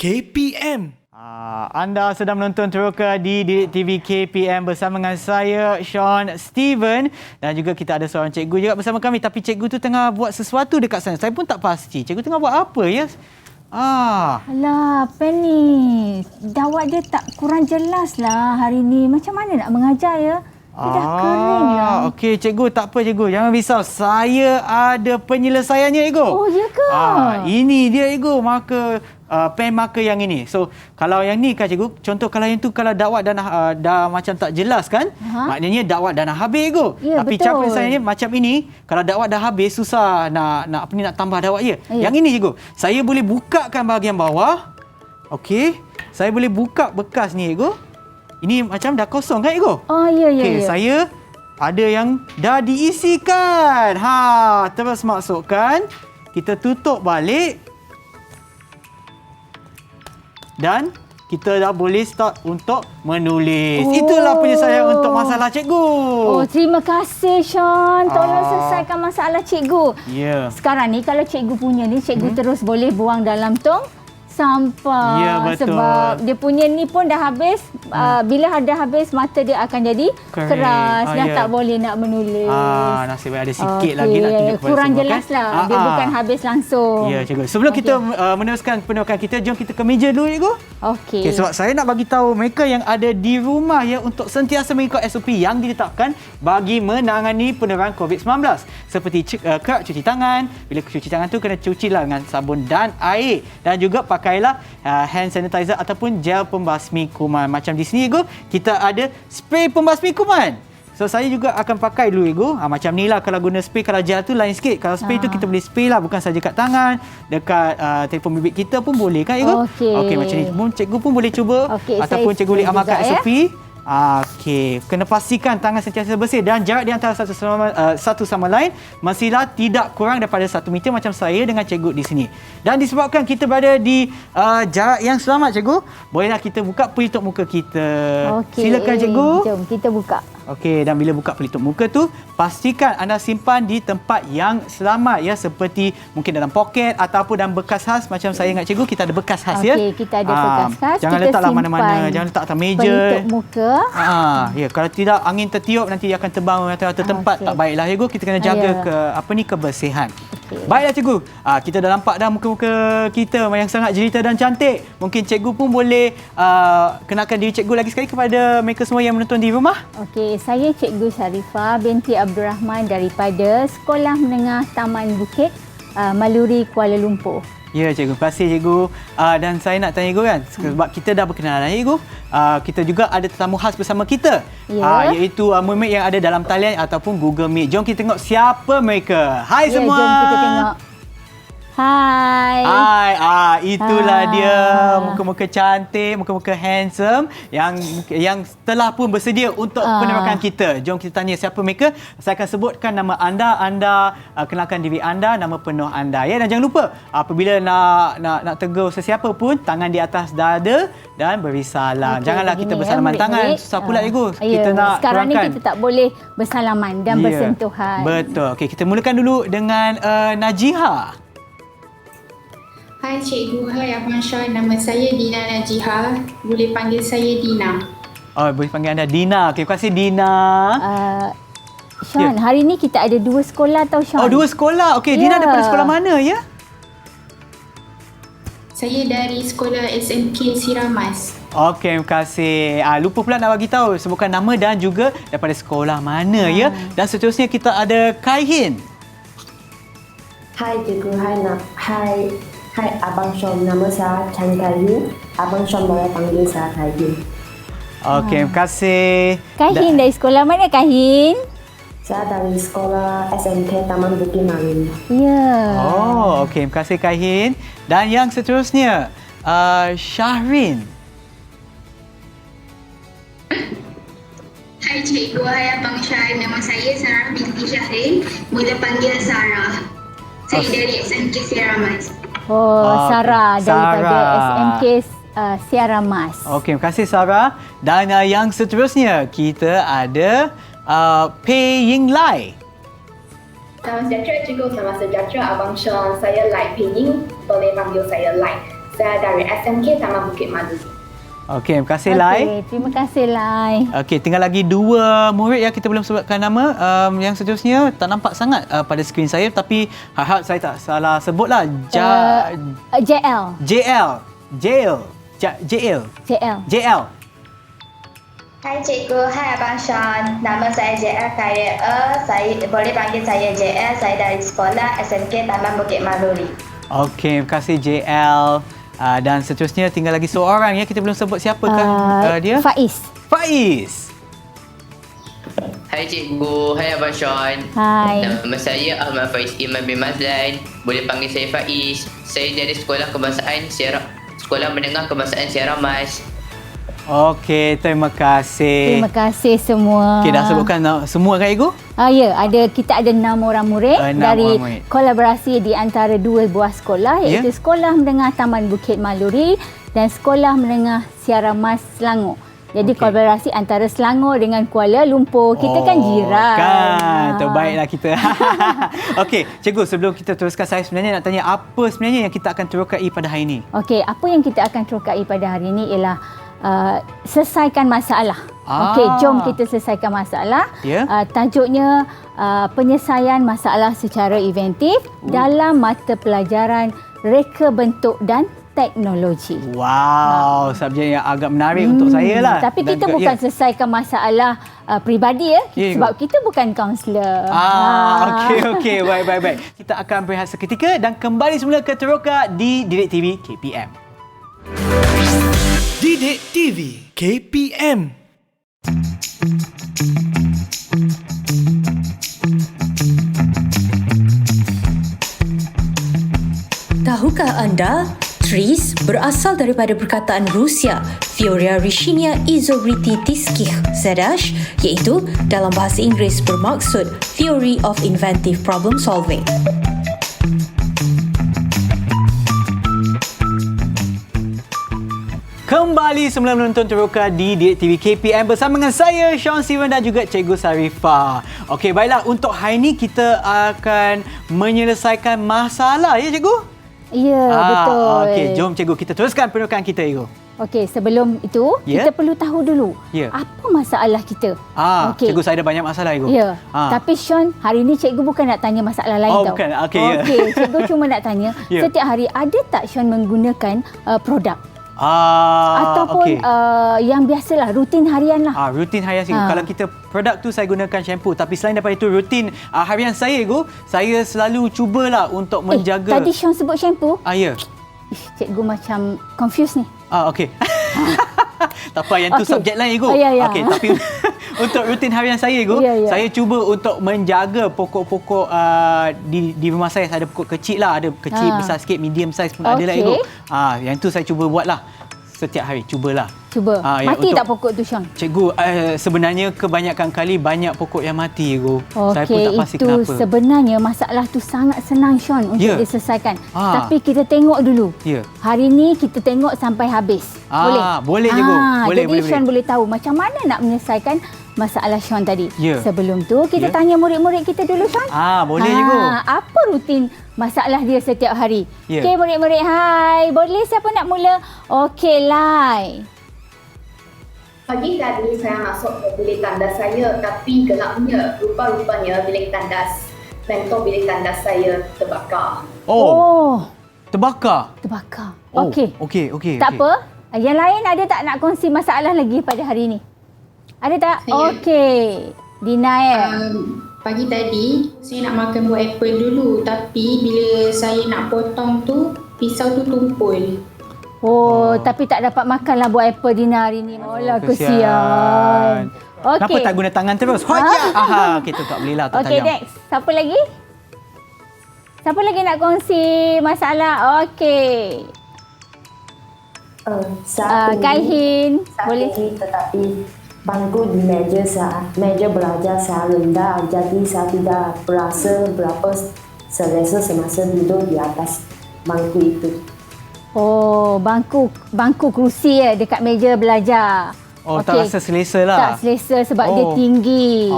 KPM. Anda sedang menonton Teroka di Didik TV KPM bersama dengan saya, Sean Steven, dan juga kita ada seorang cikgu juga bersama kami. Tapi cikgu tu tengah buat sesuatu dekat sana. Saya pun tak pasti. Cikgu tengah buat apa ya? Alah, apa ni? Dawat dia tak kurang jelas lah hari ni. Macam mana nak mengajar ya? Dia dah kering lah. Okey, cikgu, tak apa cikgu. Jangan risau. Saya ada penyelesaiannya, cikgu. Oh, ya ke? Ini dia, cikgu. Pen marker yang ini. So, kalau yang ni kan, cikgu. Contoh kalau yang tu, kalau dakwat dah macam tak jelas kan? Maknanya dakwat dah nak habis, cikgu. Ya, Tapi betul. cara penyelesaiannya macam ini. Kalau dakwat dah habis, susah nak tambah dakwat ya. Yang ini, cikgu. Saya boleh bukakan bahagian bawah. Okey. Saya boleh buka bekas ni, cikgu. Ini macam dah kosong kan, cikgu? Oh, ya. Okey, saya ada yang dah diisikan. Terus masukkan. Kita tutup balik. Dan kita dah boleh start untuk menulis. Itulah penyelesaian untuk masalah cikgu. Oh, terima kasih Sean. Tolong selesaikan masalah cikgu. Ya. Sekarang ni kalau cikgu punya ni, cikgu terus boleh buang dalam tong sampah. Ya, betul. Sebab dia punya ni pun dah habis. Bila dah habis, mata dia akan jadi keras. Dah tak boleh nak menulis. Nasib baik ada sikit lagi nak tunjuk kepada kurang semua, jelas kan? lah. Dia bukan habis langsung. Ya, cikgu. Sebelum kita meneruskan penukaran kita, jom kita ke meja dulu, cikgu. Okey. Sebab saya nak bagi tahu mereka yang ada di rumah ya untuk sentiasa mengikut SOP yang ditetapkan bagi menangani penularan COVID-19. Seperti kerap cuci tangan. Bila cuci tangan tu kena cucilah dengan sabun dan air. Dan juga pakailah hand sanitizer ataupun gel pembasmi kuman. Macam di sini, cikgu, kita ada spray pembasmi kuman. So, saya juga akan pakai dulu, cikgu. Macam ni lah kalau guna spray. Kalau gel tu lain sikit. Kalau spray tu kita boleh spray lah. Bukan saja kat tangan. Dekat telefon bibir kita pun boleh kan, cikgu? Okey, macam ni. Cikgu pun boleh cuba. Ataupun cikgu boleh amalkan SOP. Okey, kena pastikan tangan sentiasa bersih dan jarak di antara satu sama lain mestilah tidak kurang daripada 1 meter macam saya dengan cikgu di sini. Dan disebabkan kita berada di jarak yang selamat, cikgu, bolehlah kita buka pelitup muka kita. Silakan, cikgu. Jom kita buka. Okey, dan bila buka pelitup muka tu, pastikan anda simpan di tempat yang selamat ya, seperti mungkin dalam poket ataupun dalam bekas khas. Macam saya ingat cikgu, kita ada bekas khas ya. Okey, kita ada bekas khas. Jangan kita letaklah mana-mana, jangan letak atas meja. Pelitup muka. Ya, kalau tidak angin tertiup nanti dia akan terbang rata-rata tempat. Tak baiklah, cikgu. Kita kena jaga kebersihan. Baiklah, cikgu. Kita dah nampak dah muka-muka kita yang sangat jelita dan cantik. Mungkin cikgu pun boleh kenalkan diri cikgu lagi sekali kepada mereka semua yang menonton di rumah. Okey, saya Cikgu Sharifah binti Abdul Rahman daripada Sekolah Menengah Taman Bukit, Maluri, Kuala Lumpur. Ya, cikgu. Terima kasih, cikgu. Dan saya nak tanya cikgu kan, sebab kita dah berkenalan, cikgu. Kita juga ada tetamu khas bersama kita. Iaitu murid yang ada dalam talian ataupun Google Meet. Jom kita tengok siapa mereka. Hai semua. Jom kita tengok. Hai. Itulah dia, muka-muka cantik, muka-muka handsome yang telah pun bersedia untuk penerokan kita. Jom kita tanya siapa mereka. Saya akan sebutkan nama anda kenalkan diri anda, nama penuh anda ya. Dan jangan lupa apabila nak tegur sesiapa pun, tangan di atas dada dan beri salam. Janganlah kita bersalaman tangan. Susah pula, cikgu. Kita nak sekarang kurangkan. ni kita tak boleh bersalaman dan bersentuhan. Betul. Okey, kita mulakan dulu dengan Najiha. Hai cikgu, hai Abang Sean. Nama saya Dina Najiha. Boleh panggil saya Dina. Boleh panggil anda Dina. Okay, terima kasih Dina. Sean, hari ni kita ada 2 sekolah tau, Sean. 2 sekolah. Okey, Dina daripada sekolah mana ya? Saya dari sekolah SMK Siramas. Okey, terima kasih. Lupa pula nak bagi tahu sebutkan nama dan juga daripada sekolah mana ya. Dan seterusnya kita ada Kaihin. Hai cikgu, Hai Abang Sean, nama saya Chan Kaihin. Abang Sean boleh panggil saya Kaihin. Okey, terima kasih. Kaihin dari sekolah mana, Kaihin? Saya dari sekolah SMK Taman Bukit Maluri. Ya. Okey, terima kasih Kaihin. Dan yang seterusnya, Syahrin. Hai cikgu, hai Abang Sean. Nama saya Sarah binti Syahrin. Boleh panggil Sarah. Saya dari SMK Siramas. Sarah daripada SMK Siramas. Okey, terima kasih Sarah. Dan yang seterusnya kita ada Pei Ying Lai. Selamat sejahtera cikgu, selamat sejahtera Abang Sean. Saya Lai Pei Ying, boleh panggil saya Lai. Saya dari SMK Taman Bukit Madu. Okey, terima kasih Lai. Okey, terima kasih Lai. Okey, tinggal lagi 2 murid yang kita belum sebutkan nama. Yang seterusnya tak nampak sangat pada skrin saya, tapi harap saya tak salah sebutlah. JL. JL. Hai cikgu, hai Abang Sean. Nama saya JL Khairil. Saya boleh panggil saya JL. Saya dari sekolah SMK Taman Bukit Maruri. Okey, terima kasih JL. Dan seterusnya tinggal lagi seorang ya, kita belum sebut siapakah dia? Faiz. Hai cikgu, hai Abang Sean. Hai. Nama saya Ahmad Faiz Iman bin Mazlan. Boleh panggil saya Faiz. Saya dari Sekolah Menengah Kebangsaan Sierra Mas. Okey, terima kasih. Terima kasih semua. Okey, dah sebutkan semua kan Igu? Ya, kita ada 6 orang murid 6 dari orang murid. kolaborasi di antara 2 buah sekolah, iaitu Sekolah Menengah Taman Bukit Maluri dan Sekolah Menengah Sierra Mas Selangor. Jadi kolaborasi antara Selangor dengan Kuala Lumpur. Kita kan jiran. Kan, terbaiklah kita. Okey, cikgu, sebelum kita teruskan, saya sebenarnya nak tanya apa sebenarnya yang kita akan terokai pada hari ini? Okey, apa yang kita akan terokai pada hari ini ialah selesaikan masalah. Okey, jom kita selesaikan masalah. Tajuknya penyelesaian masalah secara inventif dalam mata pelajaran reka bentuk dan teknologi. Wow, subjek yang agak menarik untuk saya lah. Tapi kita bukan selesaikan masalah peribadi ya. Sebab kita bukan kaunselor. Okey. Baik. Kita akan berehat seketika dan kembali semula ke Teroka di Didik TV KPM. Didik TV KPM. Tahukah anda, tris berasal daripada perkataan Rusia Fioria Rishinia Izobrititiskih Zedash, iaitu dalam bahasa Inggeris bermaksud Theory of Inventive Problem Solving. Kembali semula menonton Teroka di Didik TV KPM bersama dengan saya, Sean Steven dan juga Cikgu Sarifah. Okey, baiklah. Untuk hari ini kita akan menyelesaikan masalah, ya Cikgu? Ya, betul. Okey, jom Cikgu kita teruskan penukan kita, Cikgu. Okey, sebelum itu, kita perlu tahu dulu apa masalah kita. Cikgu, saya ada banyak masalah, Cikgu. Ya, tapi Sean, hari ini Cikgu bukan nak tanya masalah lain tau. Bukan. Okey, Cikgu cuma nak tanya, setiap hari ada tak Sean menggunakan produk? Ataupun yang biasalah, rutin harian lah. Rutin harian Cikgu. Kalau kita produk tu saya gunakan shampoo. Tapi selain daripada itu, rutin harian saya Cikgu, saya selalu cubalah untuk menjaga. Tadi Sean sebut shampoo? Ya. Cikgu macam confused ni. Okey. Tak apa, yang tu subjek lain Cikgu. Okey, tapi untuk rutin harian saya Cikgu, saya cuba untuk menjaga pokok-pokok di rumah saya. Ada pokok kecil lah, ada kecil, besar sikit, medium size pun ada lah Cikgu. Yang tu saya cuba buatlah setiap hari, cubalah. Mati tak pokok tu Sean? Cikgu, sebenarnya kebanyakan kali banyak pokok yang mati Cikgu. Saya pun tak pasti kenapa. Sebenarnya masalah tu sangat senang Sean untuk diselesaikan. Tapi kita tengok dulu. Hari ni kita tengok sampai habis. Boleh? Boleh Cikgu. Jadi Sean boleh tahu macam mana nak menyelesaikan masalah Sean tadi. Sebelum tu kita tanya murid-murid kita dulu Sean. Boleh Cikgu. Apa rutin masalah dia setiap hari? Okey murid-murid, hai. Boleh siapa nak mula? Okey, Lai. Pagi tadi saya masuk ke bilik tandas saya, tapi gelapnya. Rupa-rupanya bilik tandas, mentor bilik tandas saya terbakar. Terbakar? Okey. Tak apa. Yang lain ada tak nak kongsi masalah lagi pada hari ini? Ada tak? Okey. Dina Pagi tadi saya nak makan buah apple dulu, tapi bila saya nak potong tu, pisau tu tumpul. Tapi tak dapat makanlah buah apple Dina hari ni. Kesian. Kenapa tak guna tangan terus? Kita tak boleh lah. Okey, next. Siapa lagi? Siapa lagi nak kongsi masalah? Okey. Kaihin. Boleh. Tetapi bangku di meja belajar saya rendah, jadi saya tidak berasa berapa selesa semasa duduk di atas bangku itu. Bangku kerusi dekat meja belajar. Oh, tak rasa selesa lah. Tak selesa sebab dia tinggi.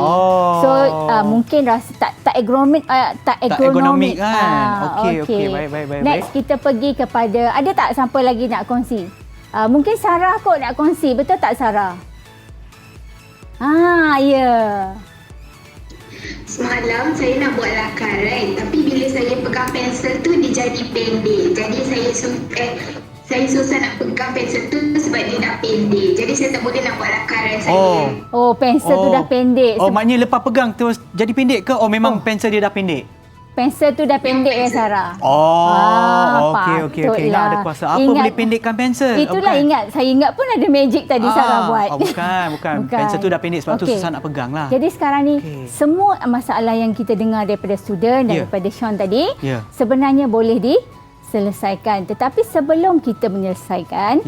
So mungkin rasa tak ergonomik kan. Okey. Baik. Next kita pergi kepada, ada tak siapa lagi nak kongsi? Mungkin Sarah kot nak kongsi. Betul tak Sarah? Ya. Semalam saya nak buat lakaran, tapi bila saya pegang pensel tu dia jadi pendek. Jadi saya susah nak pegang pensel tu sebab dia dah pendek. Jadi saya tak boleh nak buat lakaran saya. Pensel tu dah pendek. Maknanya lepas pegang terus jadi pendek ke? Memang pensel dia dah pendek? Pensel tu dah pendek ya Sarah. Okey. Nak ada kuasa apa boleh pendekkan pensel? Itulah saya ingat pun ada magic tadi Sarah buat. Bukan. Pensel tu dah pendek sebab tu susah nak pegang lah. Jadi sekarang ni semua masalah yang kita dengar daripada student daripada Sean tadi sebenarnya boleh diselesaikan. Tetapi sebelum kita menyelesaikan,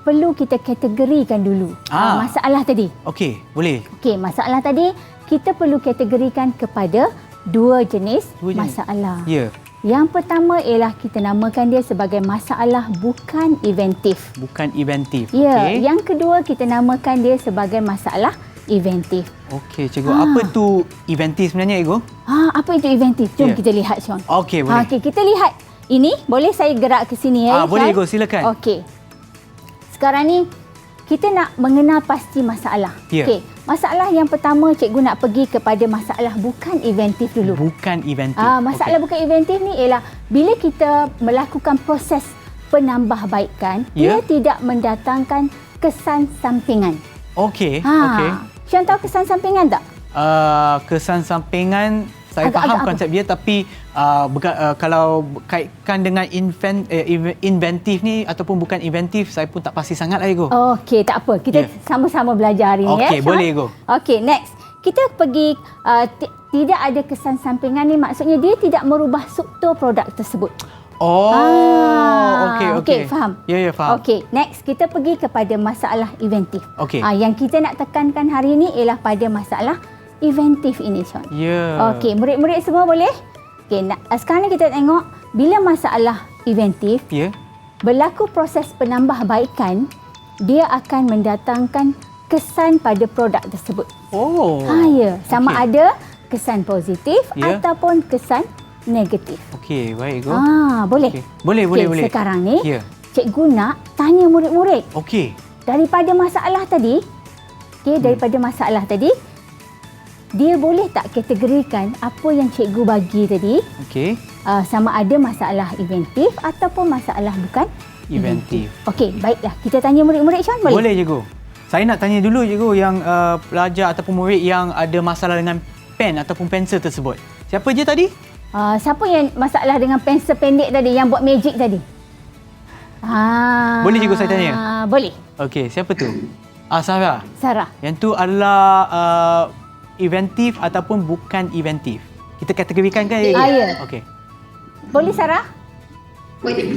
perlu kita kategorikan dulu masalah tadi. Okey, boleh. Okey, masalah tadi kita perlu kategorikan kepada dua jenis masalah. Yang pertama ialah kita namakan dia sebagai masalah bukan inventif. Yang kedua kita namakan dia sebagai masalah inventif. Okey, cikgu. Apa tu inventif sebenarnya, cikgu? Apa itu inventif? Jom kita lihat, Sean. Okey, boleh. Okey, kita lihat. Ini boleh saya gerak ke sini ya. Boleh, cikgu. Silakan. Okey. Sekarang ni kita nak mengenal pasti masalah. Okey. Masalah yang pertama, cikgu nak pergi kepada masalah bukan inventif dulu. Bukan inventif. Masalah bukan inventif ni ialah bila kita melakukan proses penambahbaikan, dia tidak mendatangkan kesan sampingan. Okey. Syan tahu kesan sampingan tak? Kesan sampingan saya faham konsep dia, tapi kalau kaitkan dengan inventif ni ataupun bukan inventif, saya pun tak pasti sangat lah, Ego. Okey, tak apa. Kita sama-sama belajar hari ni. Okey, boleh, Ego. Okey, next. Kita pergi tidak ada kesan sampingan ni maksudnya dia tidak merubah struktur produk tersebut. Okey, faham? Ya, faham. Okey, next kita pergi kepada masalah inventif. Okey. Yang kita nak tekankan hari ini ialah pada masalah inventif ini, Sean. Okey, murid-murid semua boleh? Okey, sekarang ni kita tengok bila masalah inventif, berlaku proses penambahbaikan, dia akan mendatangkan kesan pada produk tersebut. Sama ada kesan positif ataupun kesan negatif. Okey, baik, Go. Boleh. Okay. Boleh. Sekarang ni, cikgu nak tanya murid-murid. Okey. Daripada masalah tadi, dia boleh tak kategorikan apa yang cikgu bagi tadi? Okey. Sama ada masalah inventif ataupun masalah bukan inventif. Okey, baiklah. Kita tanya murid-murid, Sean, boleh? Boleh, cikgu. Saya nak tanya dulu, cikgu, yang pelajar ataupun murid yang ada masalah dengan pen ataupun pensel tersebut. Siapa je tadi? Siapa yang masalah dengan pensel pendek tadi, yang buat magic tadi? Boleh, cikgu, saya tanya? Boleh. Okey, siapa tu? Sarah. Yang tu adalah inventif ataupun bukan inventif. Kita kategorikan kan? Ya. Okey. Boleh, Sarah? Boleh.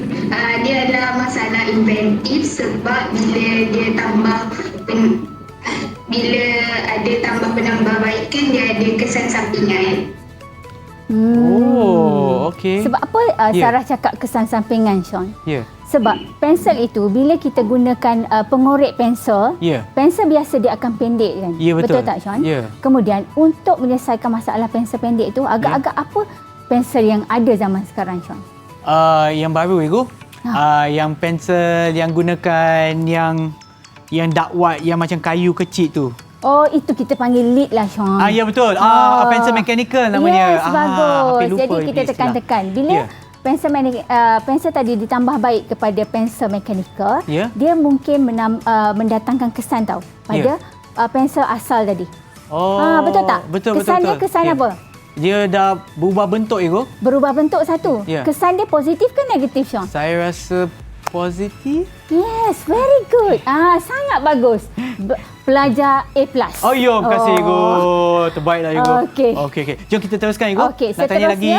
Dia adalah masalah inventif sebab bila ada tambah penambahbaikan, dia ada kesan sampingan. Okey. Sebab apa Sarah cakap kesan sampingan, Sean? Sebab pensel itu bila kita gunakan pengorek pensel, pensel biasa dia akan pendek kan? Betul tak, Sean? Kemudian untuk menyelesaikan masalah pensel pendek itu, agak-agak apa pensel yang ada zaman sekarang, Sean? Yang baru, Ego. Yang pensel yang gunakan yang dark white, yang macam kayu kecil tu. Itu kita panggil lead lah, Sean. Ya, betul. Pensel mechanical namanya. Yes, bagus. Jadi kita tekan-tekan. Bila pensel tadi ditambah baik kepada pensel mechanical, dia mungkin mendatangkan kesan tau pada pensel asal tadi. Betul tak? Betul. Kesan dia kesan apa? Dia dah berubah bentuk, Ego. Berubah bentuk satu. Kesan dia positif ke negatif, Sean? Saya rasa positif. Yes, very good. Sangat bagus. Pelajar A+. Terima kasih, Ego. Terbaiklah, Ego. Okey. Jom kita teruskan, Ego. Nak tanya lagi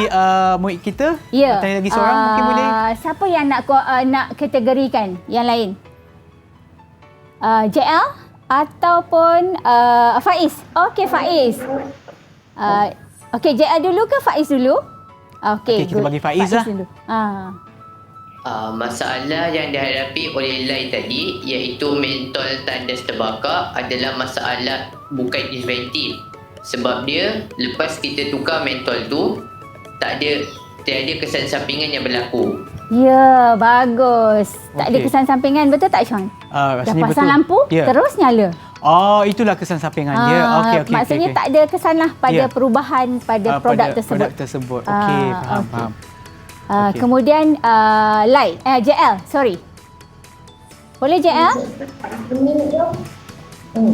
murid kita? Nak tanya lagi seorang, mungkin boleh? Siapa yang nak kategorikan yang lain? JL ataupun Faiz? Okey, Faiz. Okey, JL dulu ke Faiz dulu? Okey, kita bagi Faiz lah. Dulu. Masalah yang dihadapi oleh Lai tadi iaitu mentol tandas terbakar adalah masalah bukan inventif. Sebab dia lepas kita tukar mentol tu tiada kesan sampingan yang berlaku. Ya, bagus. Tak ada kesan sampingan, betul tak Sean? Dah Rasanya pasang betul. lampu, terus nyala. Oh, itulah kesan sampingan dia. Okey. Maksudnya tak ada kesan lah pada perubahan pada produk tersebut. Okey, faham. Okay. Kemudian JL, sorry. Boleh JL?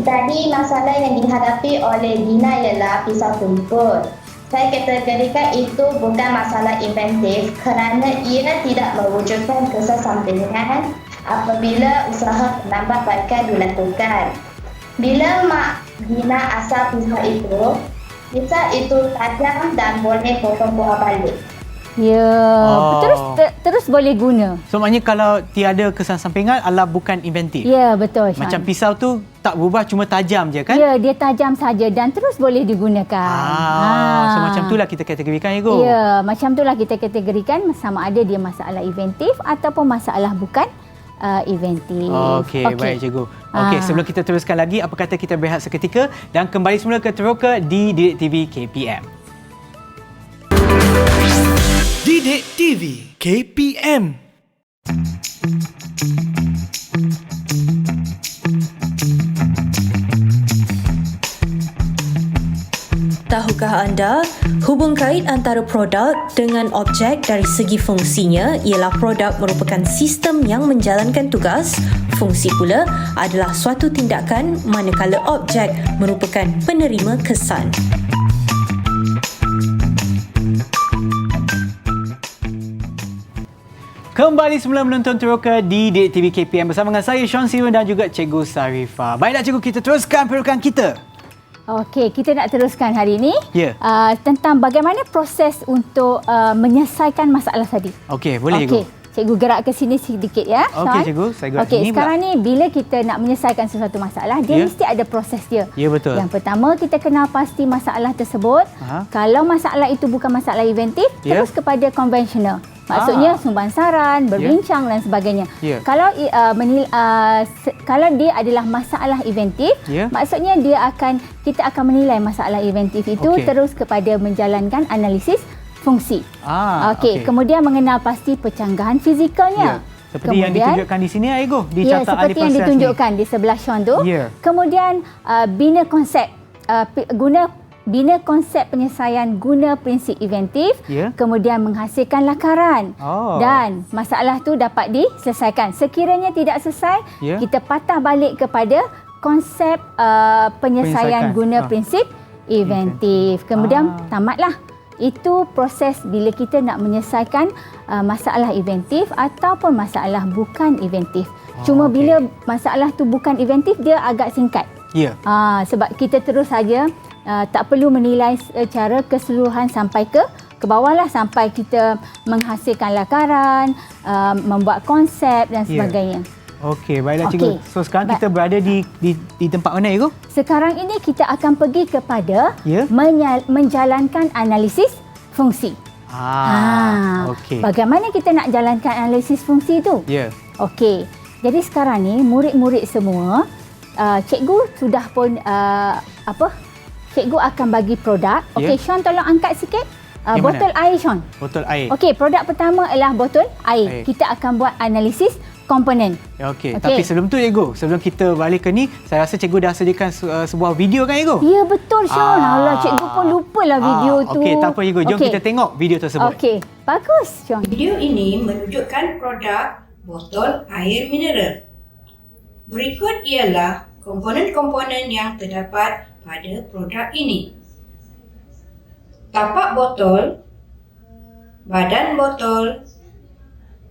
Tadi masalah yang dihadapi oleh Dina ialah pisau tumpul. Saya kategorikan itu bukan masalah inventif kerana ia tidak mewujudkan kesesampingan apabila usaha penambahbaikan dilakukan. Bila Mak Dina asal pisau itu tajam dan boleh potong buah balik. Ya, terus boleh guna. So maknanya kalau tiada kesan sampingan adalah bukan inventif. Ya, betul Sean. Macam pisau tu tak berubah, cuma tajam je kan? Ya, dia tajam saja dan terus boleh digunakan. So macam itulah kita kategorikan Ego. Ya, macam itulah kita kategorikan sama ada dia masalah inventif ataupun masalah bukan inventif. Okey, baik cikgu. Okey, sebelum kita teruskan lagi, apa kata kita berehat seketika dan kembali semula ke Teroka di Didik TV KPM. Didik TV KPM. Tahukah anda, hubung kait antara produk dengan objek dari segi fungsinya ialah produk merupakan sistem yang menjalankan tugas, fungsi pula adalah suatu tindakan manakala objek merupakan penerima kesan. Kembali semula menonton Teroka di Didik TV KPM bersama dengan saya Sean Siwan dan juga Cikgu Sarifah. Baiklah cikgu, kita teruskan perokan kita. Okey, kita nak teruskan hari ini tentang bagaimana proses untuk menyelesaikan masalah tadi. Okey, boleh cikgu. Cikgu gerak ke sini sedikit ya. Okey cikgu, saya gerak sini. Okey, sekarang ni bila kita nak menyelesaikan sesuatu masalah, dia mesti ada proses dia. Ya, betul. Yang pertama, kita kenal pasti masalah tersebut. Kalau masalah itu bukan masalah inventif, terus kepada konvensional. Maksudnya sumbang saran, berbincang dan sebagainya. Kalau kalau dia adalah masalah inventif, maksudnya kita akan menilai masalah inventif itu terus kepada menjalankan analisis fungsi. Okey, kemudian mengenal pasti pencanggahan fizikalnya. Seperti yang ditunjukkan di sini Aigo, di ya, catatan seperti yang ditunjukkan di sebelah Sean tu. Kemudian bina konsep bina konsep penyelesaian guna prinsip inventif, kemudian menghasilkan lakaran dan masalah tu dapat diselesaikan. Sekiranya tidak selesai, kita patah balik kepada konsep penyelesaian guna prinsip inventif. Kemudian tamatlah. Itu proses bila kita nak menyelesaikan masalah inventif ataupun masalah bukan inventif. Cuma bila masalah tu bukan inventif, dia agak singkat. Sebab kita terus saja tak perlu menilai secara keseluruhan sampai ke bawah lah, sampai kita menghasilkan lakaran, membuat konsep dan sebagainya. Okey, baiklah cikgu. So sekarang kita berada di tempat mana cikgu? Sekarang ini kita akan pergi kepada menjalankan analisis fungsi. Okey. Bagaimana kita nak jalankan analisis fungsi itu? Okey. Jadi sekarang ni murid-murid semua, cikgu sudah pun cikgu akan bagi produk. Okey, Sean tolong angkat sikit. Botol air Sean. Botol air. Okey, produk pertama ialah botol air. Kita akan buat analisis komponen. Okey, tapi sebelum tu cikgu, sebelum kita balik ke ni, saya rasa cikgu dah sediakan sebuah video kan cikgu? Ya, betul Sean. Alah, cikgu pun lupalah video tu. Okey, tak apa cikgu. Jom kita tengok video tersebut. Okey, bagus Sean. Video ini menunjukkan produk botol air mineral. Berikut ialah komponen-komponen yang terdapat pada produk ini. Tapak botol, badan botol,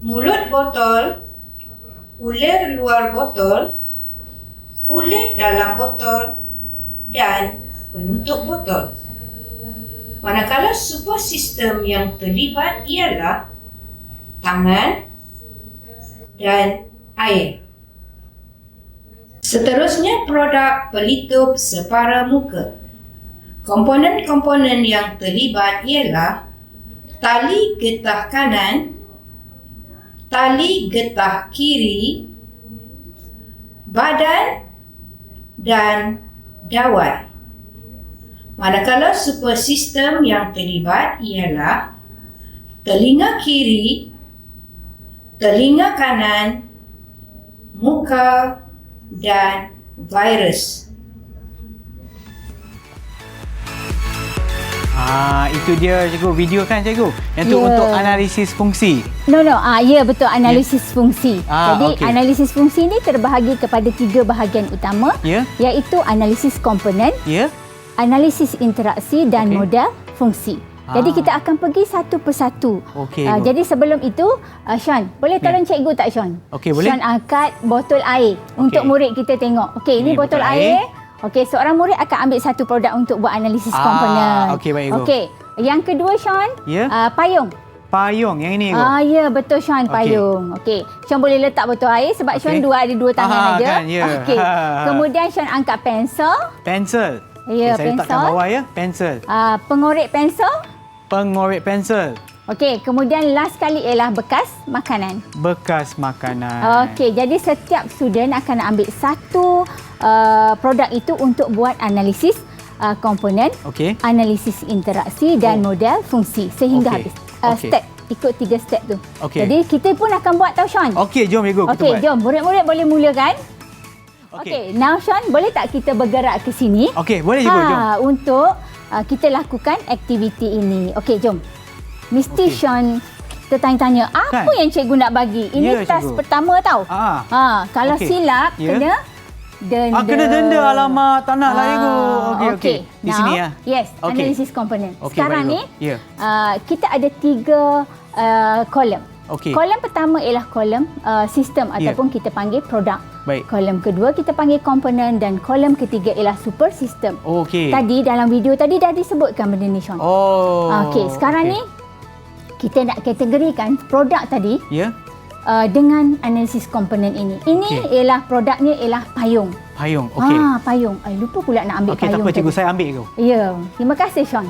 mulut botol, ulir luar botol, ulir dalam botol dan penutup botol. Manakala sebuah sistem yang terlibat ialah tangan dan air. Seterusnya produk pelitup separa muka. Komponen-komponen yang terlibat ialah tali getah kanan, tali getah kiri, badan dan dawai. Manakala supersistem yang terlibat ialah telinga kiri, telinga kanan, muka dan virus. Itu dia cikgu, video kan cikgu? Yang tu untuk analisis fungsi. Ya betul, analisis fungsi. Jadi okey. analisis fungsi ni terbahagi kepada 3 bahagian utama, iaitu analisis komponen, analisis interaksi dan model fungsi. Jadi kita akan pergi satu persatu. Jadi sebelum itu, Sean, boleh tolong cikgu tak Sean? Okey, boleh. Sean angkat botol air untuk murid kita tengok. Okey, ini botol air. Okey, seorang murid akan ambil satu produk untuk buat analisis komponen. Okey, baik Ibu. Okey, yang kedua Sean, payung. Payung yang ini Ibu. Ya betul Sean, payung. Okey, Sean boleh letak botol air sebab Sean ada dua tangan aja. Kan, Okey. Kemudian Sean angkat pensel. Pensel. Ya, saya pensel. letakkan bawah ya, pensel. Pengorek pensel. Pengorek pensel. Okey, kemudian last kali ialah bekas makanan. Bekas makanan. Okey, jadi setiap student akan ambil satu produk itu untuk buat analisis komponen, analisis interaksi dan model fungsi sehingga habis. Step, ikut 3 step tu. Jadi kita pun akan buat tau Sean. Okey, jom cikgu kita buat. Okey, jom murid-murid boleh mulakan. Okey, now Sean, boleh tak kita bergerak ke sini? Okey, boleh cikgu, jom. Untuk kita lakukan aktiviti ini. Okey, jom. Mesti Sean tertanya-tanya, apa yang cikgu nak bagi? Ini task pertama tau. Kalau silap, kena denda. Kena denda, alamak, tak nak lah cikgu. Okey. Di sini ya. Yes, analisis komponen. Sekarang ni, Ya. kita ada 3 kolom. Kolom pertama ialah kolom sistem ataupun kita panggil produk. Kolom kedua kita panggil komponen dan kolom ketiga ialah super sistem. Tadi dalam video tadi dah disebutkan benda ni Sean. Okey, sekarang ni kita nak kategorikan produk tadi dengan analisis komponen ini. Ini ialah produknya ialah payung. Payung, okey. Payung. Lupa pula nak ambil payung. Okey, tak apa cikgu, saya ambil cikgu. Ya, terima kasih Sean.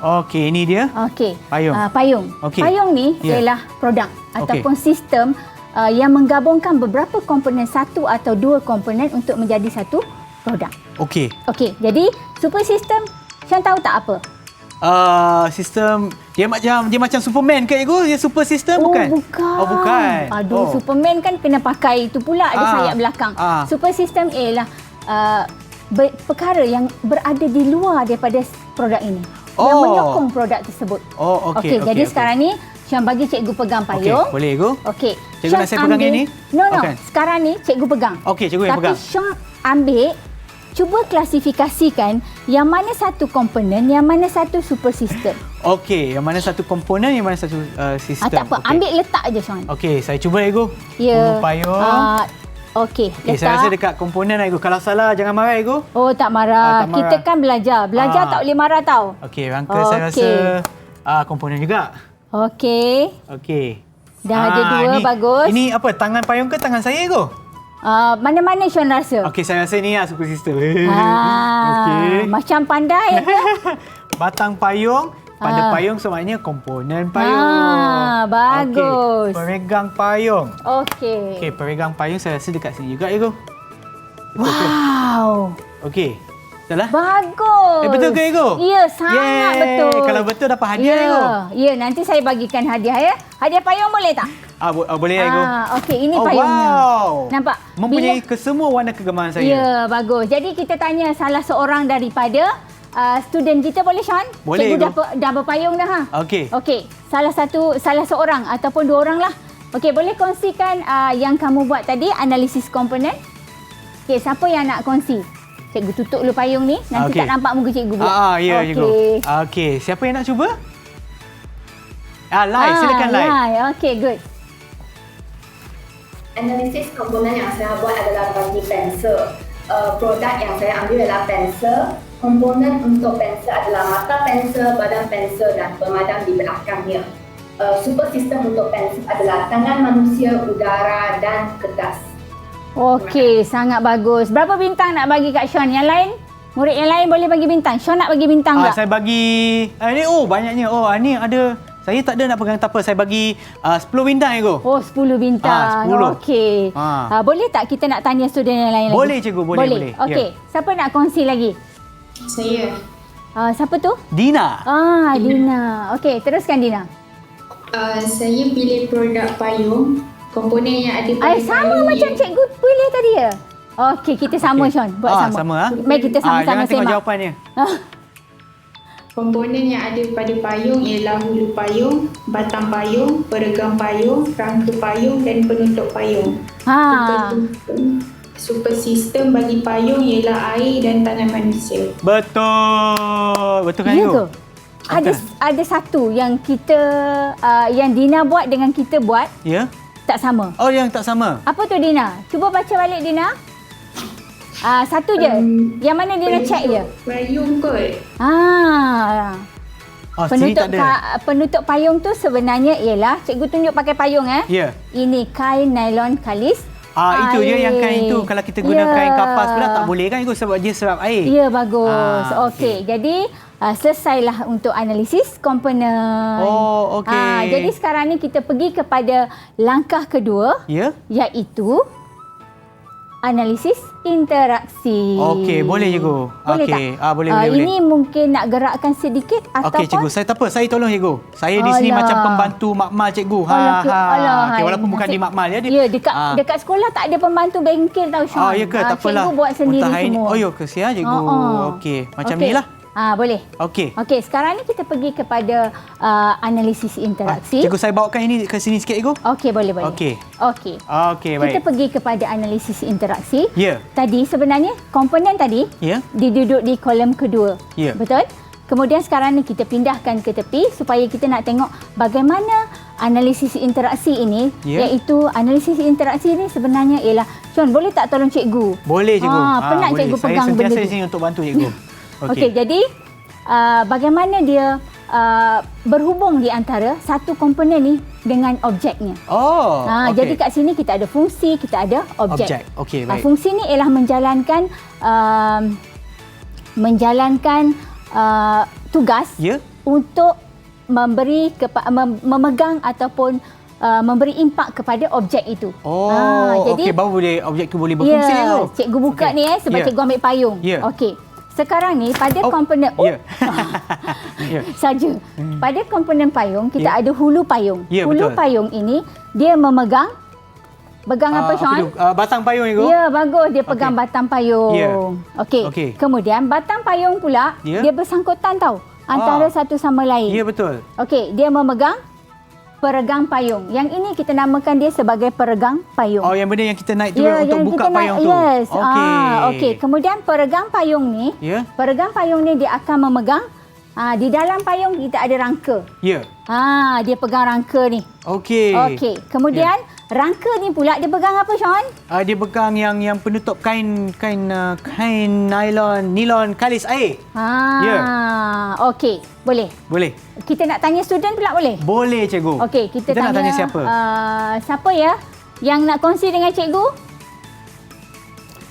Okey, ini dia. Okey. Payung. Payung. Payung ni ialah produk ataupun sistem yang menggabungkan beberapa komponen, satu atau 2 komponen untuk menjadi satu produk. Okey, jadi super sistem, Sean tahu tak apa? Sistem dia macam Superman ke cikgu? Dia super sistem bukan? Bukan. Aduh, Superman kan kena pakai itu pula, ada sayap belakang. Super sistem ialah perkara yang berada di luar daripada produk ini. Yang menyokong produk tersebut. Okey, jadi sekarang ni Sean bagi cikgu pegang payung. Boleh cikgu? Okey. Cikgu nak saya pegang ini? No. Sekarang ni cikgu pegang. Okey, cikgu yang pegang. Tapi Sean ambil, cuba klasifikasikan yang mana satu komponen, yang mana satu super sistem. Okey, yang mana satu komponen, yang mana satu sistem. Tak apa, ambil letak aje Sean. Okey, saya cuba cikgu. Ya. Payung. Okey, saya rasa dekat komponen cikgu. Kalau salah jangan marah cikgu. Tak marah. Tak marah. Kita kan belajar. Belajar tak boleh marah tau. Okey, rangka saya rasa komponen juga. Okey. Dah ada 2, bagus. Ini apa? Tangan payung ke tangan saya cikgu? Mana-mana Sean rasa? Okey, saya rasa ni super sistem. Okey. Macam pandai ke? Batang payung. Pada payung semuanya komponen payung. Bagus. Pemegang payung. Okey. Pemegang payung saya rasa dekat sini juga cikgu. Wow. Okey. Betul lah? Bagus. Betul ke cikgu? Ya, sangat betul. Kalau betul dapat hadiah cikgu. Ya, nanti saya bagikan hadiah ya. Hadiah payung boleh tak? Boleh cikgu. Okey, ini payungnya. Wow. Nampak? Mempunyai kesemua warna kegemaran saya. Ya, bagus. Jadi kita tanya salah seorang daripada student kita, boleh Sean? Boleh. Cikgu dah berpayung dah. Okey. Salah seorang ataupun 2 orang lah. Okey, boleh kongsikan yang kamu buat tadi, analisis komponen? Okey, siapa yang nak kongsi? Cikgu tutup dulu payung ni, nanti tak nampak muka cikgu pula. Ya, cikgu. Okey, siapa yang nak cuba? Lai, silakan Lai. Okey, good. Analisis komponen yang saya buat adalah bagi pensel. Produk yang saya ambil adalah pensel. Komponen untuk pensel adalah mata pensel, badan pensel dan pemadam di belakangnya. Super sistem untuk pensel adalah tangan manusia, udara dan kertas. Okey, sangat bagus. Berapa bintang nak bagi kat Sean? Yang lain? Murid yang lain boleh bagi bintang. Sean nak bagi bintang tak? Saya bagi... Ini banyaknya. Ni ada Saya tak ada nak pegang tak apa. Saya bagi 10 bintang cikgu. Oh, 10 bintang. 10. Okey. Boleh tak kita nak tanya student yang lain Boleh lagi? cikgu, boleh. Okey. Siapa nak kongsi lagi? Saya. Siapa tu? Dina. Dina. Okey, teruskan Dina. Saya pilih produk payung. Komponen yang ada pada sama macam cikgu pilih tadi ya? Okey, kita sama Sean. Buat sama. Sama. Mari kita sama-sama jangan tengok semak. jawapannya. Komponen yang ada pada payung ialah hulu payung, batang payung, peregang payung, rangka payung dan penutup payung. Super sistem bagi payung ialah air dan tanah manusia. Betul. Betul kan cikgu? Ada satu yang kita yang Dina buat dengan kita buat tak sama. Oh, yang tak sama. Apa tu Dina? Cuba baca balik Dina. Satu je. Yang mana Dina check je? Payung kot. Penutup payung tu sebenarnya ialah cikgu tunjuk pakai payung Ini kain nylon kalis. Itu je yang kain tu. Kalau kita guna kain kapas pula tak boleh kan cikgu sebab dia serap air. Ya, bagus. Okey. Jadi selesailah untuk analisis komponen. Okey. Jadi sekarang ni kita pergi kepada langkah kedua, iaitu analisis interaksi. Okey, boleh cikgu. Boleh tak? Boleh. Ini mungkin nak gerakkan sedikit ataupun... Okey cikgu, saya tak apa. Saya tolong cikgu. Saya di sini macam pembantu makmal cikgu. Okey, walaupun bukan di makmal ya. Ya, dekat sekolah tak ada pembantu bengkel tau Sean. Ya ke? Tak apalah. Cikgu buat sendiri semua. Ya ke? Siap cikgu. Okey, macam ni lah. Boleh. Okey. Okey, sekarang ni kita pergi kepada analisis interaksi. Cikgu, saya bawakan ini ke sini sikit cikgu. Okey, boleh. Okey, baik. Kita pergi kepada analisis interaksi. Ya. Tadi sebenarnya komponen tadi diduduk di kolom kedua. Ya. Betul? Kemudian sekarang ni kita pindahkan ke tepi supaya kita nak tengok bagaimana analisis interaksi ini, iaitu analisis interaksi ini sebenarnya ialah, Sean, boleh tak tolong cikgu? Boleh cikgu. Penat boleh. cikgu pegang benda tu. Saya sentiasa di sini untuk bantu cikgu. Okey, jadi bagaimana dia berhubung di antara satu komponen ni dengan objeknya. Jadi kat sini kita ada fungsi, kita ada objek. Okey, baik. Fungsi ni ialah menjalankan tugas untuk memegang ataupun memberi impak kepada objek itu. Jadi baru objek tu boleh berfungsi cikgu. Cikgu buka ni sebab cikgu ambil payung. Okey. Sekarang ni pada komponen saja. Pada komponen payung kita ada hulu payung. Hulu payung ini dia memegang apa Sean? Batang payung cikgu. Ya, bagus, dia pegang batang payung. Okey. Kemudian batang payung pula dia bersangkutan tau antara satu sama lain. Ya, betul. Okey, dia memegang peregang payung. Yang ini kita namakan dia sebagai peregang payung. Yang benda yang kita naik tu untuk buka payung tu. Yes. Okey. Kemudian peregang payung ni, dia akan memegang di dalam payung kita ada rangka. Ya. Dia pegang rangka ni. Okey. Kemudian rangka ni pula dia pegang apa Sean? Dia pegang yang penutup kain nylon kalis air. Okey, boleh. Kita nak tanya student pula boleh? Boleh cikgu. Okey, kita nak tanya siapa? Siapa ya yang nak kongsi dengan cikgu?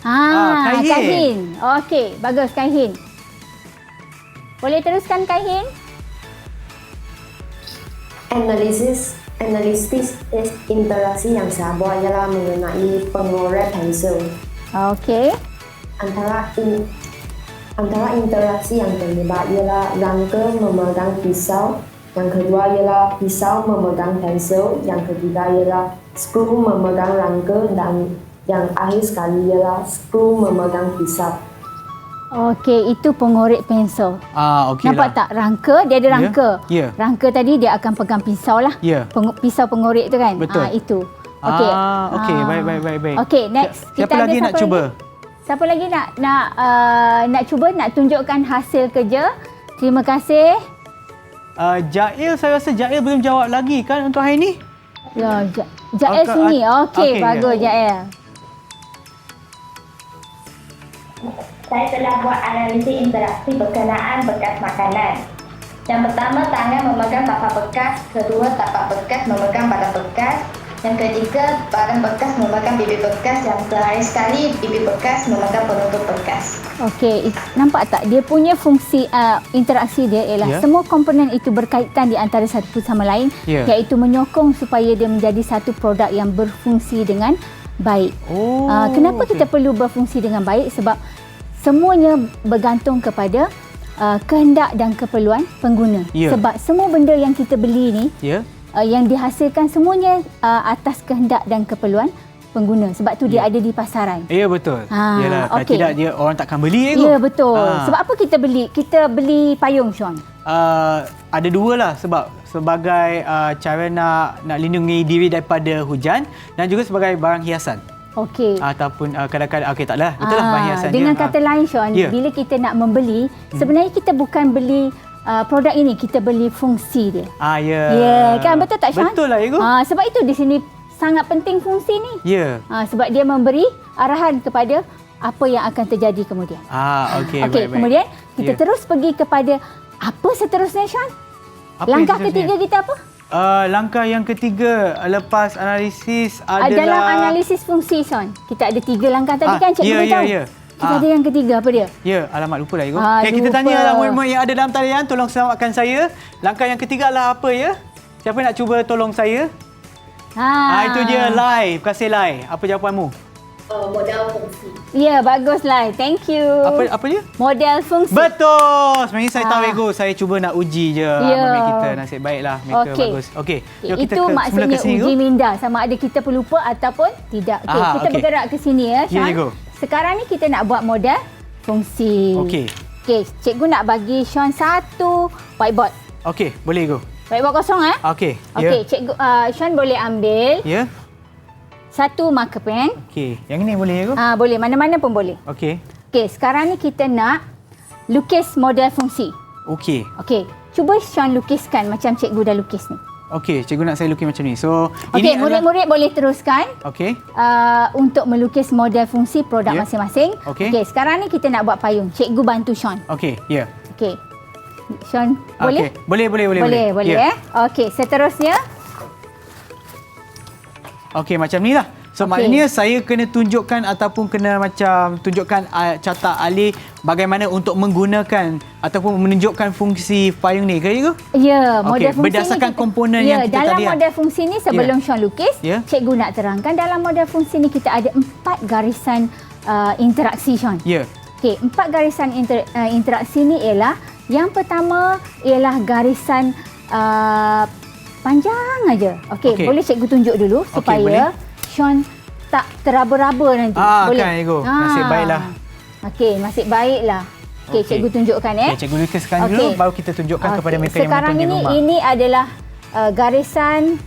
Kaihin. Okey, bagus Kaihin. Boleh teruskan Kaihin? Analisis interaksi yang saya buat ialah mengenai pengorek pensel. Okey. Antara interaksi yang terlibat ialah rangka memegang pisau, yang kedua ialah pisau memegang pensel, yang ketiga ialah skru memegang rangka dan yang akhir sekali ialah skru memegang pisau. Okey, itu pengorek pensel. Okey. Nampak tak rangka? Dia ada rangka. Rangka tadi dia akan pegang pisau lah. Pisau pengorek tu kan? Betul. Itu. Okey. Okey, baik. Okey, next. Siapa lagi nak cuba? Siapa lagi nak cuba nak tunjukkan hasil kerja? Terima kasih. Jail, saya rasa Jail belum jawab lagi kan untuk hari ni? Ya, Jail sini. Okey, bagus Jail. Saya telah buat analisis interaksi berkenaan bekas makanan. Yang pertama, tangan memegang tapak bekas. Kedua, tapak bekas memegang badan bekas. Yang ketiga, barang bekas merupakan bibit bekas yang sehari sekali bibit bekas merupakan penutup bekas. Okey, nampak tak? Dia punya fungsi interaksi dia ialah semua komponen itu berkaitan di antara satu sama lain, iaitu menyokong supaya dia menjadi satu produk yang berfungsi dengan baik. Kenapa kita perlu berfungsi dengan baik? Sebab semuanya bergantung kepada kehendak dan keperluan pengguna. Sebab semua benda yang kita beli ni yang dihasilkan semuanya atas kehendak dan keperluan pengguna. Sebab tu dia ada di pasaran. Ya, betul. Yalah, kalau tidak dia orang takkan beli. Ya, betul. Sebab apa kita beli? Kita beli payung, Sean. Ada dua lah sebab sebagai cara nak lindungi diri daripada hujan dan juga sebagai barang hiasan. Okey. Ataupun kadang-kadang taklah, betul lah barang hiasan. Dengan kata lain, Sean, bila kita nak membeli, sebenarnya kita bukan beli produk ini, kita beli fungsi dia. Kan, betul tak, Sean? Betul lah, Ibu. Sebab itu di sini sangat penting fungsi ni. Sebab dia memberi arahan kepada apa yang akan terjadi kemudian. Okey, baik. Kemudian kita terus pergi kepada apa seterusnya, Sean? Langkah ketiga kita apa? Langkah yang ketiga lepas analisis adalah dalam analisis fungsi, Sean. Kita ada 3 langkah tadi kan, Cikgu beritahu. Kita ada yang ketiga, apa dia? Alamak, lupa lah, Ibu. Kita tanyalah murid-murid yang ada dalam talian, tolong selamatkan saya. Langkah yang ketiga adalah apa, ya? Siapa nak cuba tolong saya? Itu dia, Lai. Terima kasih, Lai. Apa jawapanmu? Model fungsi. Ya, bagus, Lai. Thank you. Apa dia? Model fungsi. Betul. Sebenarnya saya tahu, Ego. Saya cuba nak uji je murid kita. Nasib baiklah. Mereka bagus. Okey. Itu maksudnya uji minda. Sama ada kita pelupa ataupun tidak. Kita bergerak ke sini, ya, Sean. Ego. Sekarang ni kita nak buat model fungsi. Okey. Cikgu nak bagi Sean satu whiteboard. Okey, boleh, Ego. Whiteboard kosong, Okey. Cikgu, Sean boleh ambil. Satu marker pen. Okey. Yang ini boleh, Ego? Boleh. Mana-mana pun boleh. Okey. Sekarang ni kita nak lukis model fungsi. Okey. Cuba Sean lukiskan macam cikgu dah lukis ni. Okey, cikgu nak saya lukis macam ni. So, ini murid-murid boleh teruskan. Okey. Untuk melukis model fungsi produk masing-masing. Okey. Sekarang ni kita nak buat payung. Cikgu bantu Sean. Okey, ya. Okey. Sean, boleh? Boleh. Boleh. Okey, seterusnya. Okey, macam ni lah. So, maknanya saya kena tunjukkan ataupun kena macam tunjukkan catat alih bagaimana untuk menggunakan ataupun menunjukkan fungsi payung ni, ke, Cikgu? Ya, model fungsi berdasarkan komponen yang kita dalam tadi. Model fungsi ni sebelum Sean lukis, cikgu nak terangkan dalam model fungsi ni kita ada 4 garisan interaksi, Sean. Okey, 4 garisan interaksi ni ialah yang pertama ialah garisan panjang aja. Okey, boleh cikgu tunjuk dulu supaya Sean tak teraba-raba nanti. Boleh? Kan, Ego. Nasib baiklah. Okey, nasib baiklah. Okey, cikgu tunjukkan, Cikgu lukiskan dulu, baru kita tunjukkan kepada mereka yang menonton di rumah. Sekarang ini adalah garisan,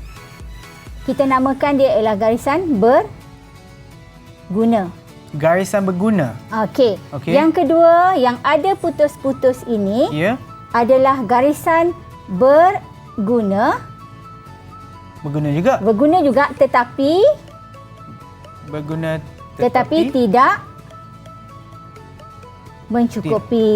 kita namakan dia ialah garisan berguna. Garisan berguna. Okey. Yang kedua, yang ada putus-putus ini adalah garisan berguna. Berguna juga tetapi tidak mencukupi.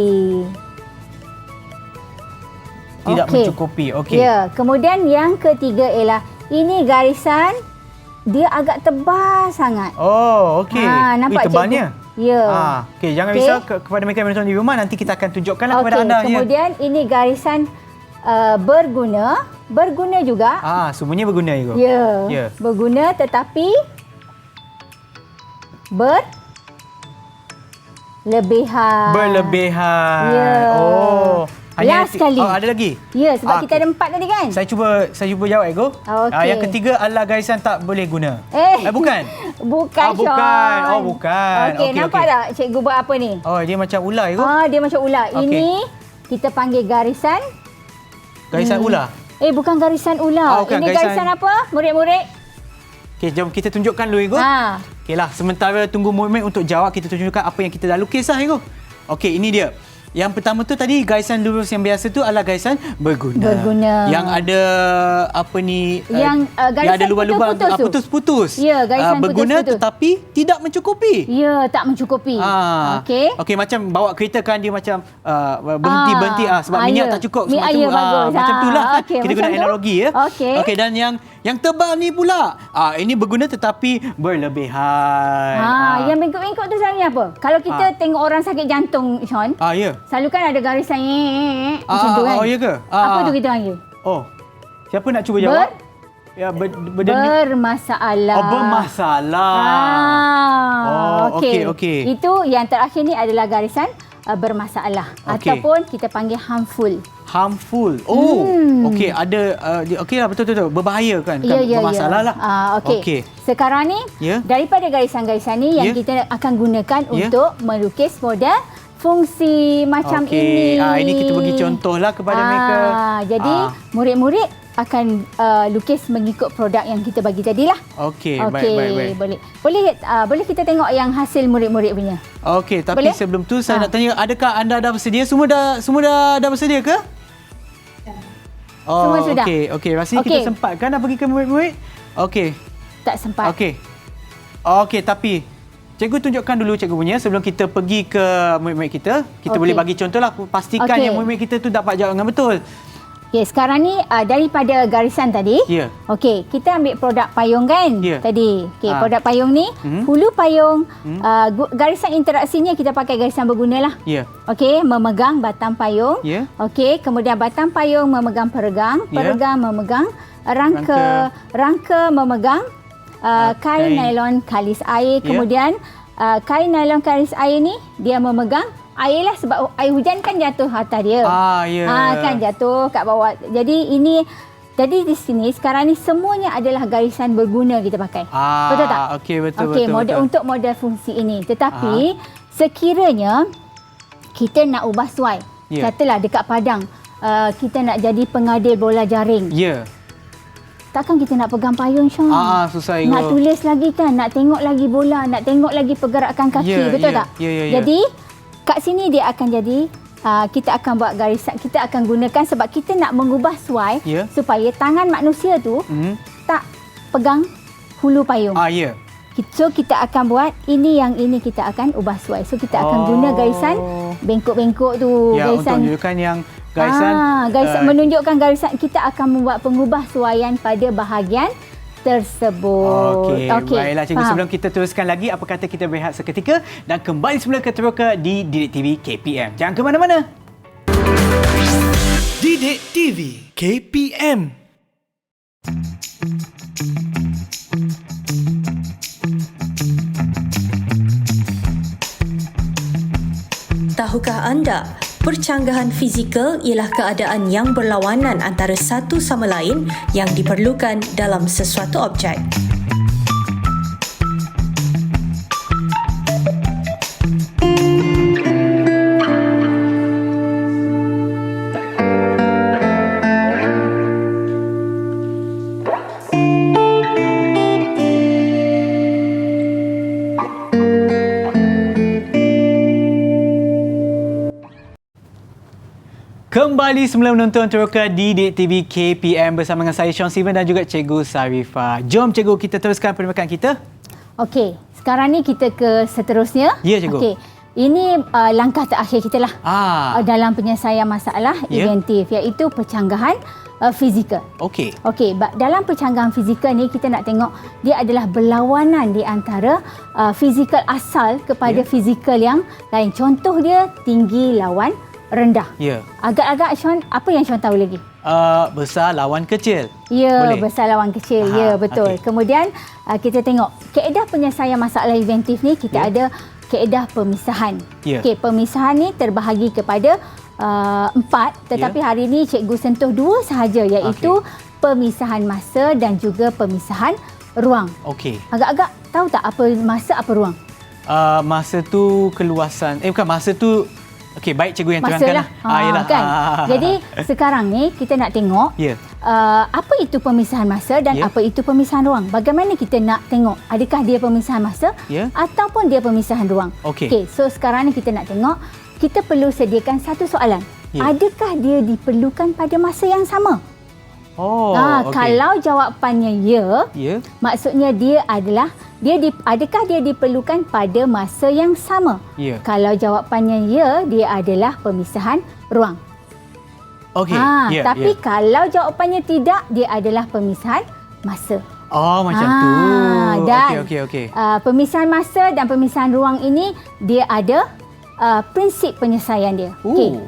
Mencukupi. Okey. Ya, kemudian yang ketiga ialah ini garisan dia agak tebal sangat. Okey. Nampak tebalnya? Ya. Okey, jangan risau kepada mereka yang menonton di rumah, nanti kita akan tunjukkanlah kepada anda. Kemudian ini garisan berguna. Berguna juga. Semuanya berguna, Ibu. Ya. Berguna tetapi berlebihan. Ya. Last sekali. Ada lagi? Ya, sebab kita ada 4 tadi kan? Saya cuba jawab, Ego. Yang ketiga adalah garisan tak boleh guna. Bukan. Bukan. Bukan. Okey, nampak tak cikgu buat apa ni? Dia macam ular, Ego. Dia macam ular. Ini kita panggil garisan ular. Bukan garisan ular. Ini garisan apa, murid-murid? Okey, jom kita tunjukkan dulu, Ego. Okeylah, sementara tunggu murid-murid untuk jawab, kita tunjukkan apa yang kita dah lukis lah, Ego. Okey, ini dia. Yang pertama tu tadi garisan lurus yang biasa tu adalah garisan berguna. Yang ada apa ni? Yang ada lubang-lubang putus-putus. Ya, garisan berguna putus-putus. tetapi tidak mencukupi. Ya, tak mencukupi. Okey, macam bawa kereta kan dia macam berhenti sebab minyak tak cukup. Macam itulah. Okay, Kita guna analogi ya. Okey, dan yang Yang tebal ni pula. Ini berguna tetapi berlebihan. Yang bengkok-bengkok tu selalunya apa? Kalau kita tengok orang sakit jantung, Sean. Ya. Selalu kan ada garisan macam tu kan. Ya ke? Apa tu kita panggil? Siapa nak cuba jawab? Bermasalah. Bermasalah. Okey. Itu yang terakhir ni adalah garisan bermasalah ataupun kita panggil harmful. Okey, ada okeylah, betul berbahaya kan, bermasalah lah. Okey. Sekarang ni daripada garisan-garisan ni yang kita akan gunakan untuk melukis model fungsi macam ini. Ini kita bagi contohlah kepada mereka. Jadi murid-murid akan lukis mengikut produk yang kita bagi tadilah. Okey, baik. Boleh kita tengok yang hasil murid-murid punya. Okey, tapi sebelum tu saya nak tanya, adakah anda dah bersedia? Semua dah bersedia ke? Semua sudah. Okey. Rasanya kita sempatkan nak pergi ke murid-murid? Okey. Tak sempat. Okey, tapi cikgu tunjukkan dulu cikgu punya sebelum kita pergi ke murid-murid kita. Kita boleh bagi contohlah, pastikan yang murid-murid kita tu dapat jawab dengan betul. Okey, sekarang ni daripada garisan tadi. Okey, kita ambil produk payung kan tadi. Okey, produk payung ni, hulu payung, garisan interaksinya kita pakai garisan berguna lah. Okey, memegang batang payung. Okey, kemudian batang payung memegang peregang, peregang memegang rangka memegang kain nylon kalis air. Kemudian kain nylon kalis air ni dia memegang air lah, sebab air hujan kan jatuh atas dia. Kan jatuh kat bawah. Jadi di sini sekarang ni semuanya adalah garisan berguna kita pakai. Betul tak? Okey, betul. Untuk model fungsi ini. Tetapi sekiranya kita nak ubah suai. Katalah dekat padang kita nak jadi pengadil bola jaring. Takkan kita nak pegang payung, Sean? Susah. Nak tulis lagi kan, nak tengok lagi bola, nak tengok lagi pergerakan kaki, betul tak? Jadi kat sini dia akan jadi kita akan buat garisan, kita akan gunakan sebab kita nak mengubah suai supaya tangan manusia tu tak pegang hulu payung. So kita akan buat ini kita akan ubah suai. So kita akan guna garisan bengkok-bengkok tu. Garisan untuk menunjukkan yang garisan menunjukkan garisan kita akan membuat pengubah suaian pada bahagian tersebut. Okey. Baiklah cikgu, sebelum kita teruskan lagi, apa kata kita berehat seketika dan kembali semula ke Teroka di Didik TV KPM. Jangan ke mana-mana. Didik TV KPM. Tahukah anda, percanggahan fizikal ialah keadaan yang berlawanan antara satu sama lain yang diperlukan dalam sesuatu objek. Kembali semula menonton Teroka di Didik TV KPM bersama dengan saya Sean Steven dan juga Cikgu Sarifah. Jom cikgu, kita teruskan perbicaraan kita. Okey, sekarang ni kita ke seterusnya. Ya cikgu. Okey, ini langkah terakhir kita lah dalam penyelesaian masalah inventif, iaitu percanggahan fizikal. Okey. Dalam percanggahan fizikal ni kita nak tengok dia adalah berlawanan di antara fizikal asal kepada fizikal yang lain. Contoh dia tinggi lawan rendah. Agak-agak Sean, apa yang Sean tahu lagi? Besar lawan kecil. Besar lawan kecil. Betul. Kemudian kita tengok kaedah penyelesaian masalah inventif ni, kita ada kaedah pemisahan. Pemisahan ni terbahagi kepada 4, tetapi hari ini cikgu sentuh 2 sahaja, iaitu pemisahan masa dan juga pemisahan ruang. Agak-agak tahu tak apa masa, apa ruang? Masa tu keluasan. Bukan, masa tu. Okey, baik cikgu yang terangkanlah. Kan? Jadi sekarang ni kita nak tengok apa itu pemisahan masa dan apa itu pemisahan ruang. Bagaimana kita nak tengok adakah dia pemisahan masa ataupun dia pemisahan ruang. Okey, so sekarang ni kita nak tengok, kita perlu sediakan satu soalan. Adakah dia diperlukan pada masa yang sama? Kalau jawapannya maksudnya dia adalah adakah dia diperlukan pada masa yang sama? Kalau jawapannya dia adalah pemisahan ruang. Tapi kalau jawapannya tidak, dia adalah pemisahan masa. Oh, macam tu. Dan Okey. Pemisahan masa dan pemisahan ruang ini dia ada prinsip penyelesaian dia.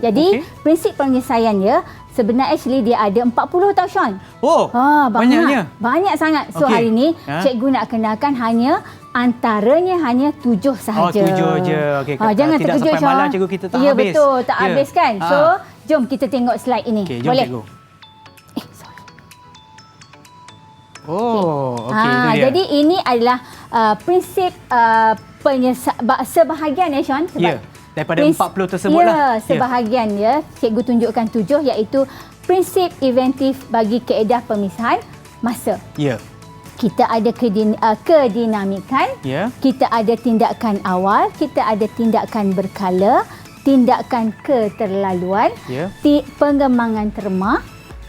Jadi prinsip penyelesaian dia sebenarnya actually dia ada 40 tau Sean. Banyaknya. Banyak sangat. So hari ni cikgu nak kenalkan antaranya hanya 7 sahaja. 7 je. Okey. Jangan tidak terkejut sampai malam cikgu kita tak habis. Ya betul, tak habis kan. So jom kita tengok slide ini. Okey, jom cikgu. Jadi ini adalah prinsip sebahagian Sean. Daripada 40 tersebut lah. Sebahagian cikgu tunjukkan 7 iaitu prinsip inventif bagi kaedah pemisahan masa. Kita ada kedinamikan, kita ada tindakan awal, kita ada tindakan berkala, tindakan keterlaluan, pengembangan terma,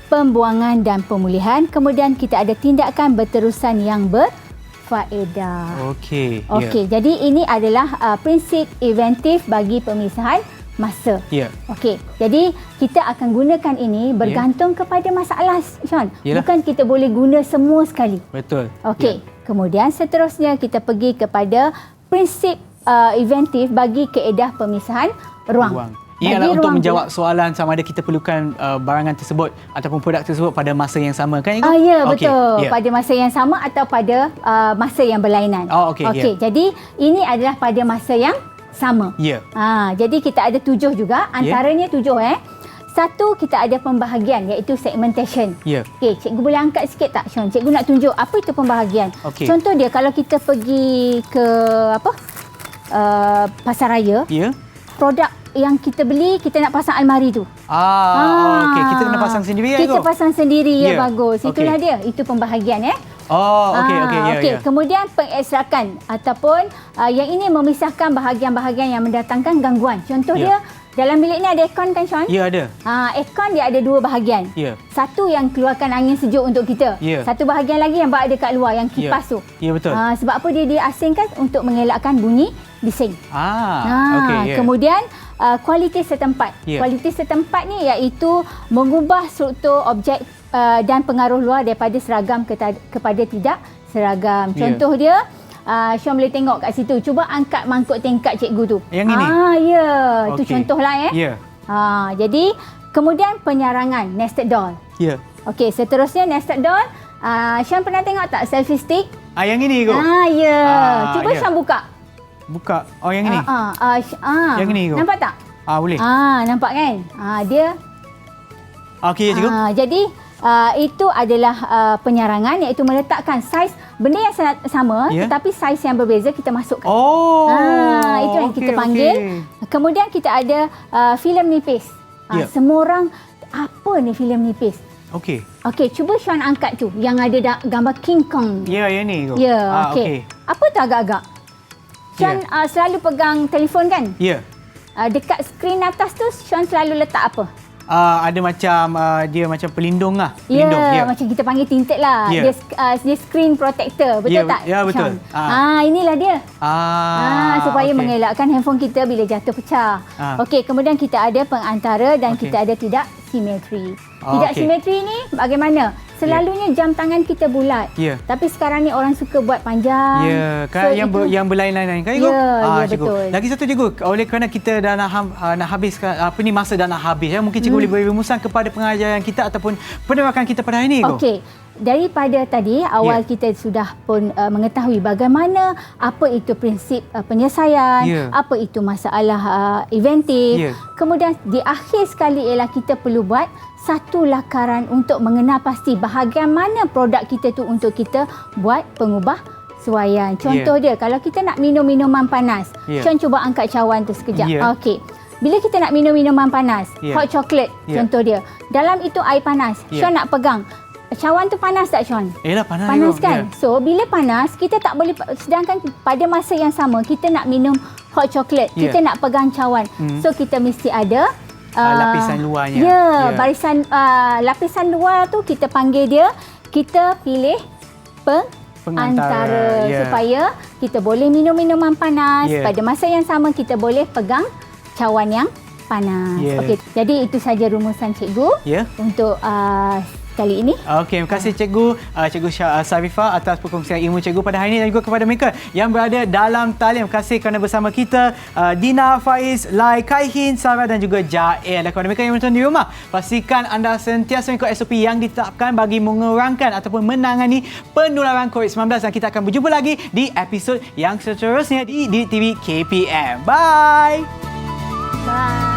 pembuangan dan pemulihan. Kemudian kita ada tindakan berterusan yang berfaedah. Okey, jadi ini adalah prinsip inventif bagi pemisahan masa. Okey, jadi kita akan gunakan ini bergantung kepada masalah, Sean. Bukan kita boleh guna semua sekali. Betul. Okey, kemudian seterusnya kita pergi kepada prinsip inventif bagi kaedah pemisahan ruang. Ialah untuk menjawab soalan sama ada kita perlukan barangan tersebut ataupun produk tersebut pada masa yang sama kan? Betul. Pada masa yang sama atau pada masa yang berlainan. Jadi ini adalah pada masa yang sama. Jadi kita ada 7 juga. Antaranya 7 Satu, kita ada pembahagian iaitu segmentation. Okey, cikgu boleh angkat sikit tak Sean? Cikgu nak tunjuk apa itu pembahagian. Contoh dia kalau kita pergi ke pasaraya. Produk yang kita beli, kita nak pasang almari tu. Kita kena pasang sendiri Kita pasang sendiri, bagus. Itulah dia. Itu pembahagian Kemudian pengekstrakan ataupun yang ini memisahkan bahagian-bahagian yang mendatangkan gangguan. Contoh dia, dalam bilik ni ada aircon kan Sean? Ya, ada. Aircon dia ada 2 bahagian. Satu yang keluarkan angin sejuk untuk kita. Satu bahagian lagi yang buat dekat luar, yang kipas tu. Betul. Sebab apa dia diasingkan? Untuk mengelakkan bunyi bising. Kemudian kualiti setempat. Kualiti setempat ni iaitu mengubah struktur objek dan pengaruh luar daripada seragam kepada tidak seragam. Contoh dia, Syam boleh tengok kat situ. Cuba angkat mangkuk tingkat cikgu tu. Yang ini? Itu contohlah jadi kemudian penyarangan, nested doll. Okey, seterusnya nested doll. Syam pernah tengok tak selfie stick? Yang ini kot? Cuba Syam buka. Buka. Yang ini? Yang ini kot? Nampak tak? Boleh. Nampak kan? Dia. Okey, cikgu. Jadi itu adalah penyarangan iaitu meletakkan saiz benda yang sama tetapi saiz yang berbeza kita masukkan. Itu yang kita panggil. Kemudian kita ada filem nipis. Semua orang, apa ni filem nipis? Okey, cuba Sean angkat tu yang ada gambar King Kong. Yang ni kot. Okey. Apa tu agak-agak? Sean selalu pegang telefon kan? Dekat skrin atas tu Sean selalu letak apa? Ada macam dia macam pelindung lah. Macam kita panggil tinted lah. Dia screen protector, betul tak? Ya, betul. Inilah dia. Supaya mengelakkan handphone kita bila jatuh pecah. Okey, kemudian kita ada pengantara dan kita ada tidak simetri. Tidak simetri ni bagaimana? Selalunya jam tangan kita bulat. Tapi sekarang ni orang suka buat panjang. Kan yang berlain-lain kan cikgu? Betul. Lagi satu cikgu, oleh kerana kita dah nak habiskan masa dah nak habis mungkin cikgu boleh beri rumusan kepada pengajaran kita ataupun penerakan kita pada hari ini. Okey. Daripada tadi awal kita sudah pun mengetahui bagaimana apa itu prinsip penyelesaian, apa itu masalah inventif. Kemudian di akhir sekali ialah kita perlu buat satu lakaran untuk mengenal pasti bahagian mana produk kita tu untuk kita buat pengubah suaian. Contoh dia, kalau kita nak minum minuman panas, Sean cuba angkat cawan tu sekejap. Okey. Bila kita nak minum minuman panas, hot chocolate contoh dia, dalam itu air panas, Sean nak pegang. Cawan tu panas tak Sean? Panas. Panas kan? So bila panas, kita tak boleh, sedangkan pada masa yang sama kita nak minum hot chocolate, kita nak pegang cawan. So kita mesti ada lapisan luarnya. Barisan lapisan luar tu kita panggil dia, kita pilih pengantara supaya kita boleh minum minuman panas, pada masa yang sama kita boleh pegang cawan yang panas. Ya. Okey, jadi itu saja rumusan cikgu untuk kali ini. Okey, terima kasih Cikgu Sarifah atas perkongsian ilmu cikgu pada hari ini dan juga kepada mereka yang berada dalam talian. Terima kasih kerana bersama kita Dina, Faiz, Lai, Kaihin, Sarah dan juga Jael. Dan kepada mereka yang menonton di rumah, pastikan anda sentiasa mengikut SOP yang ditetapkan bagi mengurangkan ataupun menangani penularan COVID-19 dan kita akan berjumpa lagi di episod yang seterusnya di Didik TV KPM. Bye. Bye.